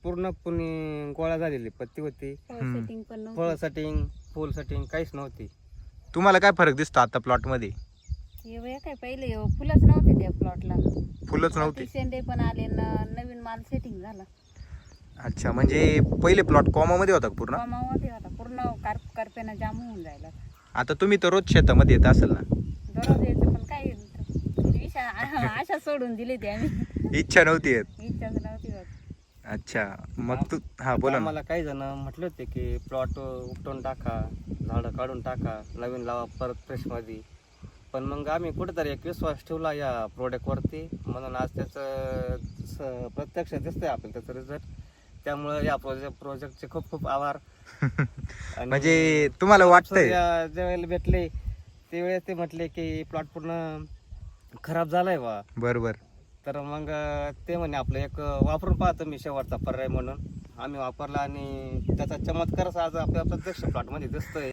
पूर्णपणे गोळा झालेली पत्ती होती. सेटिंग पण नव्हतं. फळ सेटिंग फुल सेटिंग काहीच नव्हती. तुम्हाला काय फरक दिसतो आता प्लॉट मध्ये? हे काय पहिले फुलंच नव्हते त्या प्लॉटला. फुलच नव्हती. शेंडे पण आले नवीन माल सेटिंग झाला. अच्छा, म्हणजे पहिले प्लॉट कॉमामध्ये होता का पूर्ण? कमामध्ये होता पूर्ण करपेना जाम होऊन जायला. आता तुम्ही तर रोज शेतामध्ये येत असेल ना? दररोज यायचं पण काय आशा सोडून दिली ती आम्ही. इच्छा नव्हती येत. इच्छाच नव्हती होत. अच्छा, मग तू हा बोला ना. आम्हाला काही जण म्हटले होते की प्लॉट उपटून टाका, झाडं काढून टाका, नवीन लावा परत फ्रेश मध्ये. पण मग आम्ही कुठेतरी एक विश्वास ठेवला या प्रोडक्टवरती, म्हणून आज त्याचं प्रत्यक्ष दिसतंय आपल्याला त्याचं रिझल्ट. त्यामुळे या प्रोजेक्टचे खूप खूप आभार. आणि म्हणजे तुम्हाला वाटतंय ज्या वेळेला भेटले त्यावेळेस ते म्हटले की प्लॉट पूर्ण खराब झालाय बा. बरोबर. तर मग ते म्हणे आपलं एक वापरून पाहतो मी शेवटचा पर्याय म्हणून आम्ही वापरला आणि त्याचा चमत्कारच आज आपल्या प्रत्यक्ष प्लॉटमध्ये दिसतोय.